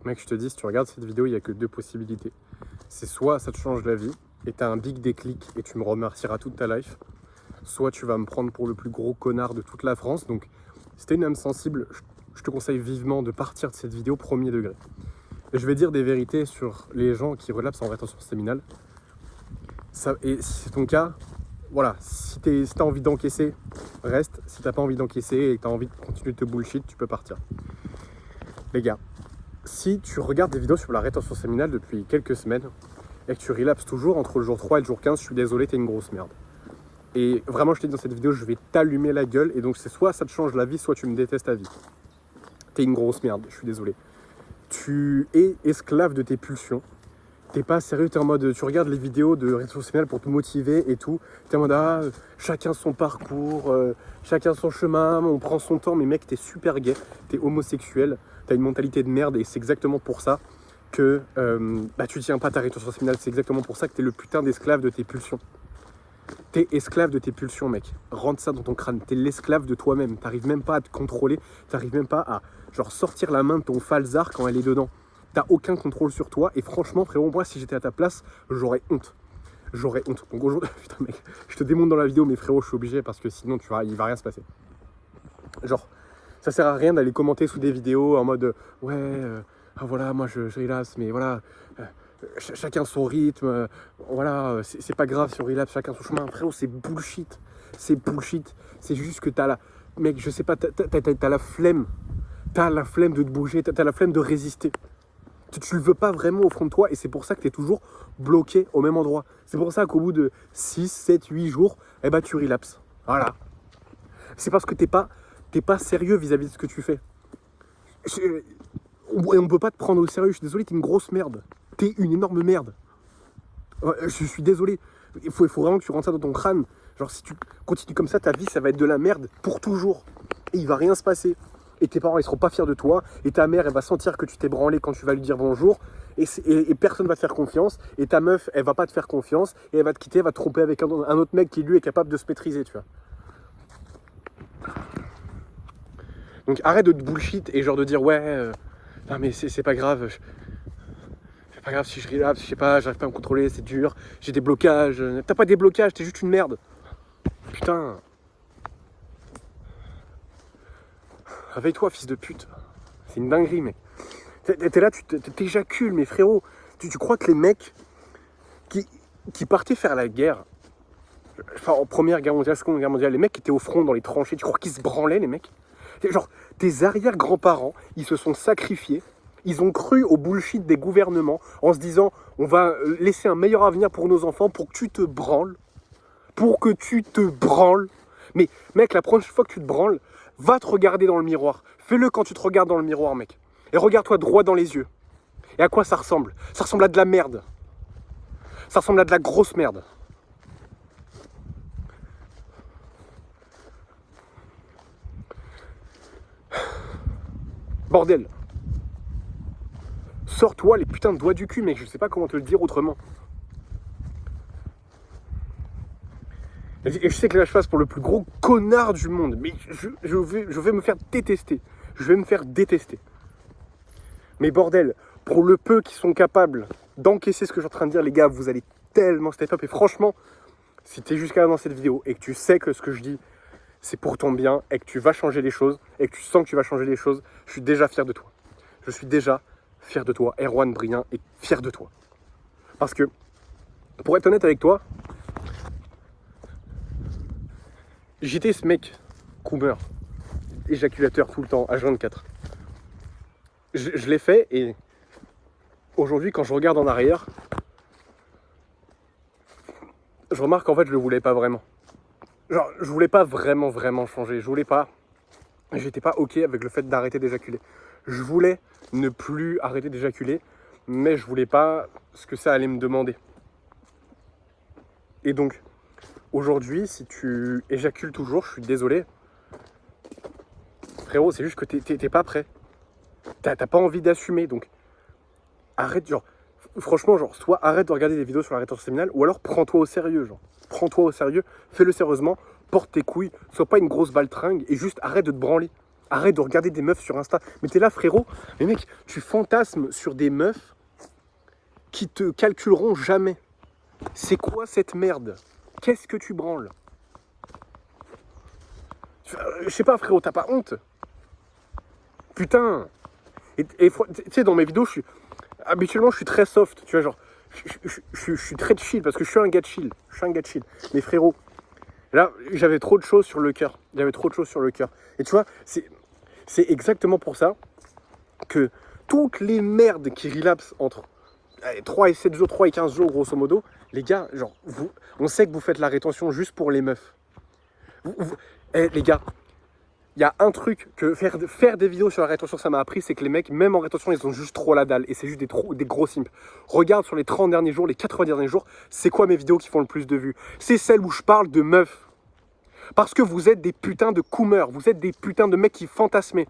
Mec, je te dis, si tu regardes cette vidéo, il n'y a que deux possibilités. C'est soit ça te change la vie et t'as un big déclic et tu me remercieras toute ta life, soit tu vas me prendre pour le plus gros connard de toute la France. Donc, si t'es une âme sensible, je te conseille vivement de partir de cette vidéo premier degré. Et je vais dire des vérités sur les gens qui relapsent en rétention séminale. Et si c'est ton cas, voilà, si t'as envie d'encaisser, reste. Si t'as pas envie d'encaisser et que t'as envie de continuer de te bullshit, tu peux partir. Les gars, si tu regardes des vidéos sur la rétention séminale depuis quelques semaines et que tu relapses toujours entre le jour 3 et le jour 15, je suis désolé, t'es une grosse merde. Et vraiment, je t'ai dit dans cette vidéo, je vais t'allumer la gueule. Et donc, c'est soit ça te change la vie, soit tu me détestes à vie. T'es une grosse merde, je suis désolé. Tu es esclave de tes pulsions. T'es pas sérieux, t'es en mode, tu regardes les vidéos de rétention séminale pour te motiver et tout. T'es en mode, chacun son parcours, chacun son chemin, on prend son temps. Mais mec, t'es super gay, t'es homosexuel, t'as une mentalité de merde et c'est exactement pour ça que tu tiens pas ta rétention séminale. C'est exactement pour ça que t'es le putain d'esclave de tes pulsions. T'es esclave de tes pulsions, mec. Rentre ça dans ton crâne. T'es l'esclave de toi-même. T'arrives même pas à te contrôler. T'arrives même pas à sortir la main de ton falzar quand elle est dedans. T'as aucun contrôle sur toi. Et franchement, frérot, moi, si j'étais à ta place, j'aurais honte. J'aurais honte. Donc aujourd'hui, putain, mec, je te démonte dans la vidéo, mais frérot, je suis obligé parce que sinon, il va rien se passer. Ça sert à rien d'aller commenter sous des vidéos en mode voilà, moi je relapse, mais voilà. Chacun son rythme, voilà, c'est pas grave si on relapse, chacun son chemin. Frérot, c'est bullshit. C'est bullshit. C'est juste que t'as la... Mec, je sais pas, t'as la flemme. T'as la flemme de te bouger, t'as la flemme de résister. Tu le veux pas vraiment au fond de toi et c'est pour ça que t'es toujours bloqué au même endroit. C'est pour ça qu'au bout de 6, 7, 8 jours, tu relapses. Voilà. C'est parce que t'es pas sérieux vis-à-vis de ce que tu fais. Et on peut pas te prendre au sérieux, je suis désolé, t'es une grosse merde. T'es une énorme merde. Je suis désolé. Il faut vraiment que tu rentres ça dans ton crâne. Genre, si tu continues comme ça, ta vie, ça va être de la merde pour toujours. Et il va rien se passer. Et tes parents, ils seront pas fiers de toi. Et ta mère, elle va sentir que tu t'es branlé quand tu vas lui dire bonjour. Et personne va te faire confiance. Et ta meuf, elle va pas te faire confiance. Et elle va te quitter, elle va te tromper avec un autre mec qui, lui, est capable de se maîtriser, tu vois. Donc, arrête de te bullshit et genre de dire, non, mais c'est pas grave. C'est pas grave si je relapse, je sais pas, j'arrive pas à me contrôler, c'est dur, j'ai des blocages. T'as pas des blocages, t'es juste une merde. Putain. Réveille-toi, fils de pute. C'est une dinguerie, mec. T'es là, tu t'éjacules, mais frérot. Tu crois que les mecs qui partaient faire la guerre, enfin en première guerre mondiale, seconde guerre mondiale, les mecs qui étaient au front dans les tranchées, tu crois qu'ils se branlaient, les mecs? Genre, tes arrière-grands-parents, ils se sont sacrifiés. Ils ont cru au bullshit des gouvernements en se disant on va laisser un meilleur avenir pour nos enfants pour que tu te branles. Pour que tu te branles. Mais mec, la prochaine fois que tu te branles, va te regarder dans le miroir. Fais-le quand tu te regardes dans le miroir, mec. Et regarde-toi droit dans les yeux. Et à quoi ça ressemble? Ça ressemble à de la merde. Ça ressemble à de la grosse merde. Bordel. Sors-toi les putains de doigts du cul, mec, je sais pas comment te le dire autrement. Et je sais que là je passe pour le plus gros connard du monde, mais je vais me faire détester. Je vais me faire détester. Mais bordel, pour le peu qui sont capables d'encaisser ce que je suis en train de dire, les gars, vous allez tellement step up. Et franchement, si t'es jusqu'à là dans cette vidéo et que tu sais que ce que je dis, c'est pour ton bien, et que tu vas changer les choses, et que tu sens que tu vas changer les choses, je suis déjà fier de toi. Je suis déjà fier de toi. Erwan Brien est fier de toi. Parce que, pour être honnête avec toi, j'étais ce mec, coomer, éjaculateur tout le temps, H24. Je l'ai fait et aujourd'hui, quand je regarde en arrière, je remarque qu'en fait, je le voulais pas vraiment. Genre, je voulais pas vraiment changer. J'étais pas ok avec le fait d'arrêter d'éjaculer. Je voulais ne plus arrêter d'éjaculer, mais je voulais pas ce que ça allait me demander. Et donc, aujourd'hui, si tu éjacules toujours, je suis désolé. Frérot, c'est juste que t'es pas prêt. T'as pas envie d'assumer, donc arrête, franchement, soit arrête de regarder des vidéos sur la rétention séminale, ou alors prends-toi au sérieux, Prends-toi au sérieux, fais-le sérieusement, porte tes couilles, sois pas une grosse baltringue, et juste arrête de te branler. Arrête de regarder des meufs sur Insta. Mais t'es là, frérot. Mais mec, tu fantasmes sur des meufs qui te calculeront jamais. C'est quoi cette merde? Qu'est-ce que tu branles? Je sais pas, frérot, t'as pas honte? Putain. Et tu sais, dans mes vidéos, habituellement, je suis très soft. Tu vois, genre, je suis très chill parce que je suis un gars de chill. Mais frérot, là, j'avais trop de choses sur le cœur. Et tu vois, c'est exactement pour ça que toutes les merdes qui relapsent entre 3 et 7 jours, 3 et 15 jours, grosso modo, les gars, genre, on sait que vous faites la rétention juste pour les meufs. Les gars, il y a un truc que faire des vidéos sur la rétention, ça m'a appris, c'est que les mecs, même en rétention, ils ont juste trop la dalle. Et c'est juste des gros simps. Regarde sur les 30 derniers jours, les 80 derniers jours, c'est quoi mes vidéos qui font le plus de vues? C'est celles où je parle de meufs. Parce que vous êtes des putains de coumeurs. Vous êtes des putains de mecs qui fantasmez.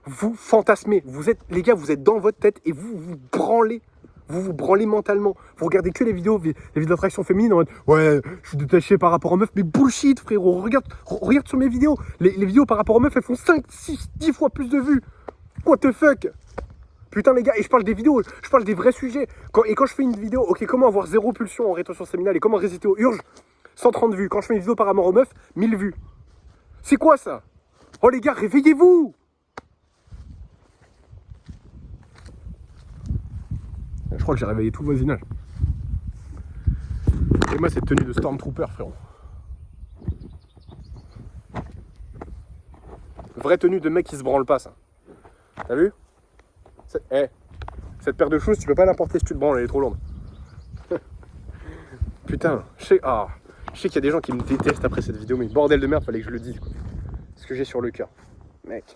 Vous fantasmez. Les gars, vous êtes dans votre tête et vous vous branlez. Vous vous branlez mentalement. Vous regardez que les vidéos d'attraction féminine en mode ouais, je suis détaché par rapport aux meufs. Mais bullshit, frérot. Regarde sur mes vidéos. Les vidéos par rapport aux meufs, elles font 5, 6, 10 fois plus de vues. What the fuck? Putain, les gars, et je parle des vidéos, je parle des vrais sujets. Quand je fais une vidéo, ok, comment avoir 0 pulsion en rétention séminale et comment résister aux urges, 130 vues. Quand je fais une vidéo par rapport aux meufs, 1000 vues. C'est quoi ça? Oh les gars, réveillez-vous! Je crois que j'ai réveillé tout le voisinage. Et moi, cette tenue de Stormtrooper, frérot. Vraie tenue de mec qui se branle pas, ça. T'as vu? Cette paire de choses, tu peux pas la porter si tu te branles, elle est trop lourde. Putain, je sais qu'il y a des gens qui me détestent après cette vidéo, mais bordel de merde, fallait que je le dise, quoi. Ce que j'ai sur le cœur. Mec.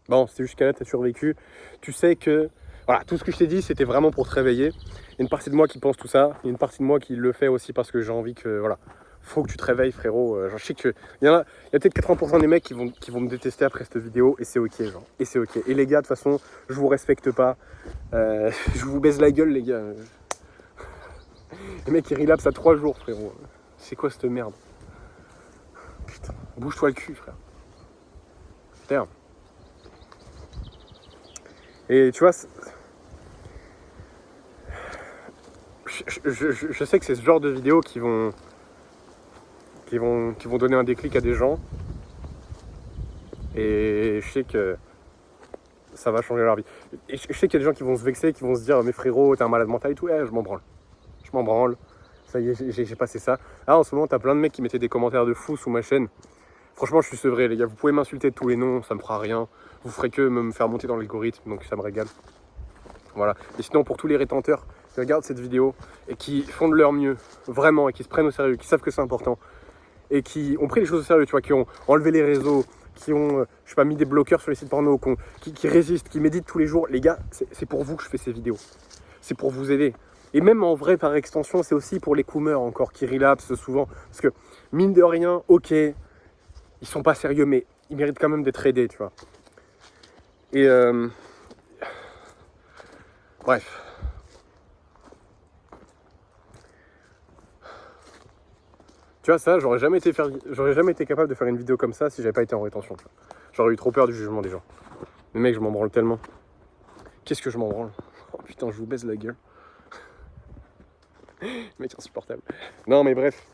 Bon, c'était jusqu'à là, t'as survécu. Tu sais que... Voilà, tout ce que je t'ai dit, c'était vraiment pour te réveiller. Il y a une partie de moi qui pense tout ça. Il y a une partie de moi qui le fait aussi parce que j'ai envie que... Voilà, faut que tu te réveilles, frérot. Je sais qu'il y a peut-être 80% des mecs qui vont me détester après cette vidéo. Et c'est ok, genre. Et c'est ok. Et les gars, de toute façon, je vous respecte pas. Je vous baise la gueule, les gars. Les mecs, ils relapsent à 3 jours, frérot. C'est quoi cette merde? Putain, bouge-toi le cul, frère. Putain. Et tu vois, je sais que c'est ce genre de vidéos qui vont donner un déclic à des gens. Et je sais que ça va changer leur vie. Et je sais qu'il y a des gens qui vont se vexer, qui vont se dire mais frérot, t'es un malade mental et tout. Je m'en branle. Ça y est, j'ai passé ça. Là, en ce moment, t'as plein de mecs qui mettaient des commentaires de fous sous ma chaîne. Franchement, je suis sevré, les gars. Vous pouvez m'insulter de tous les noms, ça me fera rien. Vous ferez que me faire monter dans l'algorithme, donc ça me régale. Voilà. Et sinon, pour tous les rétenteurs qui regardent cette vidéo et qui font de leur mieux, vraiment, et qui se prennent au sérieux, qui savent que c'est important, et qui ont pris les choses au sérieux, tu vois, qui ont enlevé les réseaux, qui ont, je sais pas, mis des bloqueurs sur les sites porno, qui résistent, qui méditent tous les jours, les gars, c'est pour vous que je fais ces vidéos. C'est pour vous aider. Et même en vrai, par extension, c'est aussi pour les coumeurs encore qui relapsent souvent. Parce que, mine de rien, ok, ils sont pas sérieux, mais ils méritent quand même d'être aidés, tu vois. Et bref. Tu vois, ça, j'aurais jamais été capable de faire une vidéo comme ça si j'avais pas été en rétention. J'aurais eu trop peur du jugement des gens. Mais mec, je m'en branle tellement. Qu'est-ce que je m'en branle? Oh putain, je vous baise la gueule. Mec insupportable. Non mais bref.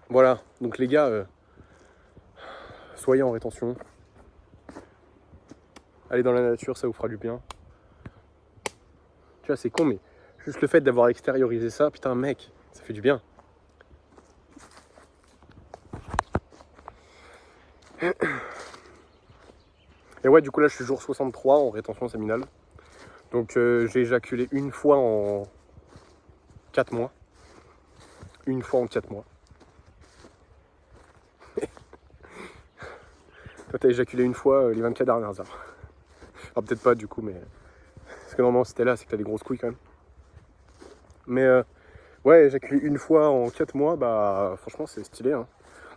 Voilà, donc les gars, soyez en rétention. Allez dans la nature, ça vous fera du bien. Tu vois, c'est con, mais juste le fait d'avoir extériorisé ça, putain mec, ça fait du bien. Et ouais, du coup là je suis jour 63 en rétention séminale. Donc j'ai éjaculé une fois en 4 mois. Une fois en 4 mois. Toi t'as éjaculé une fois les 24 dernières heures. Alors peut-être pas du coup, mais... Parce que normalement c'était là, c'est que t'as des grosses couilles quand même. Mais ouais, éjaculé une fois en 4 mois, bah franchement c'est stylé, hein.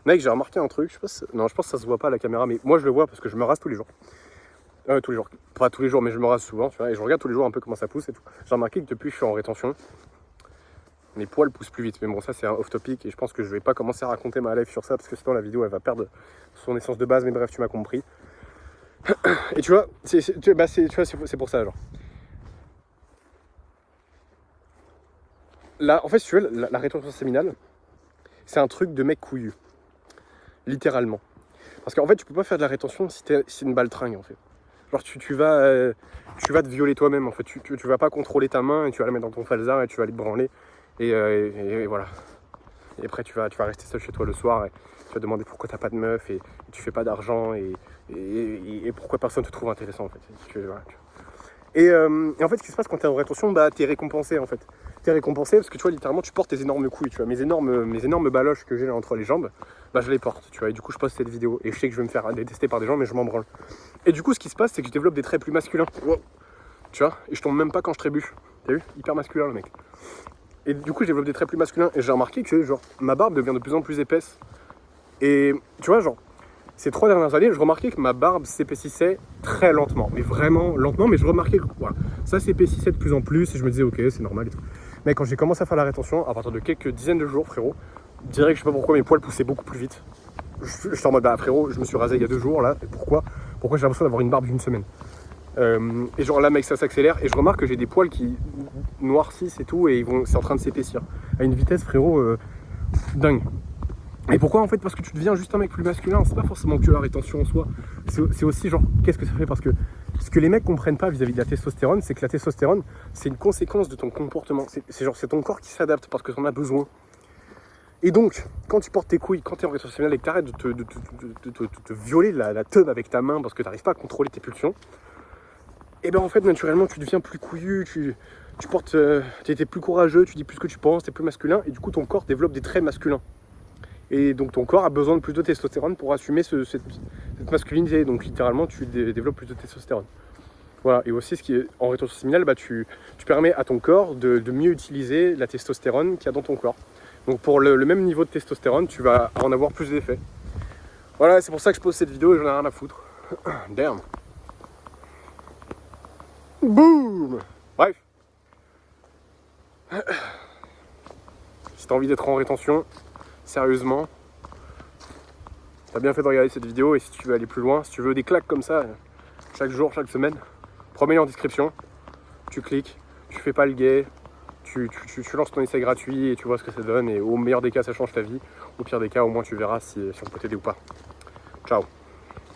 Mec, j'ai remarqué un truc, je pense que ça se voit pas à la caméra, mais moi je le vois parce que je me rase tous les jours. Tous les jours, pas tous les jours, mais je me rase souvent, tu vois, et je regarde tous les jours un peu comment ça pousse et tout. J'ai remarqué que depuis que je suis en rétention, mes poils poussent plus vite. Mais bon, ça c'est un off topic et je pense que je vais pas commencer à raconter ma life sur ça parce que sinon la vidéo elle va perdre son essence de base. Mais bref, tu m'as compris. Et tu vois, c'est pour ça, genre. Là, en fait, si tu veux, la rétention séminale, c'est un truc de mec couillu. Littéralement. Parce qu'en fait, tu peux pas faire de la rétention si c'est une baltringue, en fait. Genre, tu vas te violer toi-même, en fait. Tu vas pas contrôler ta main et tu vas la mettre dans ton falzar et tu vas aller te branler. Et voilà. Et après, tu vas rester seul chez toi le soir et tu vas demander pourquoi t'as pas de meuf et tu fais pas d'argent et pourquoi personne te trouve intéressant, en fait. Voilà. Et en fait, ce qui se passe quand t'es en rétention, bah, t'es récompensé, en fait. T'es récompensé parce que tu vois, littéralement, tu portes tes énormes couilles, tu vois. Mes énormes baloches que j'ai là entre les jambes, bah, je les porte, tu vois. Et du coup, je poste cette vidéo et je sais que je vais me faire détester par des gens, mais je m'en branle. Et du coup, ce qui se passe, c'est que je développe des traits plus masculins. Wow. Tu vois, et je tombe même pas quand je trébuche. T'as vu? Hyper masculin, le mec. Et du coup, je développe des traits plus masculins. Et j'ai remarqué que, genre, ma barbe devient de plus en plus épaisse. Et tu vois, genre, ces 3 dernières années, je remarquais que ma barbe s'épaississait très lentement. Mais vraiment lentement, mais je remarquais que voilà, ça s'épaississait de plus en plus. Et je me disais, ok, c'est normal et tout. Mais quand j'ai commencé à faire la rétention, à partir de quelques dizaines de jours, frérot, direct, je sais pas pourquoi mes poils poussaient beaucoup plus vite. Je suis en mode, bah frérot, je me suis rasé il y a 2 jours là. Et pourquoi j'ai l'impression d'avoir une barbe d'une semaine? Et genre là, mec, ça s'accélère. Et je remarque que j'ai des poils qui noircissent et tout. Et c'est en train de s'épaissir. À une vitesse, frérot, dingue. Et pourquoi en fait? Parce que tu deviens juste un mec plus masculin. C'est pas forcément que la rétention en soi. C'est aussi genre, qu'est-ce que ça fait? Parce que ce que les mecs comprennent pas vis-à-vis de la testostérone, c'est que la testostérone, c'est une conséquence de ton comportement. C'est ton corps qui s'adapte parce que t'en as besoin. Et donc, quand tu portes tes couilles, quand t'es en rétention séminale et que t'arrêtes de te violer la teub avec ta main parce que t'arrives pas à contrôler tes pulsions, et ben en fait, naturellement, tu deviens plus couillu, tu t'es plus courageux, tu dis plus ce que tu penses, t'es plus masculin, et du coup, ton corps développe des traits masculins. Et donc, ton corps a besoin de plus de testostérone pour assumer cette masculinité. Donc, littéralement, tu développes plus de testostérone. Voilà, et aussi, ce qui est en rétention séminale, bah, tu permets à ton corps de mieux utiliser la testostérone qu'il y a dans ton corps. Donc, pour le même niveau de testostérone, tu vas en avoir plus d'effet. Voilà, c'est pour ça que je pose cette vidéo et j'en ai rien à foutre. Damn. Boum. Bref. Si t'as envie d'être en rétention, sérieusement, t'as bien fait de regarder cette vidéo. Et si tu veux aller plus loin, si tu veux des claques comme ça, chaque jour, chaque semaine, promets-le en description. Tu cliques, tu fais pas le gay, tu lances ton essai gratuit et tu vois ce que ça donne. Et au meilleur des cas, ça change ta vie. Au pire des cas, au moins tu verras si on peut t'aider ou pas. Ciao.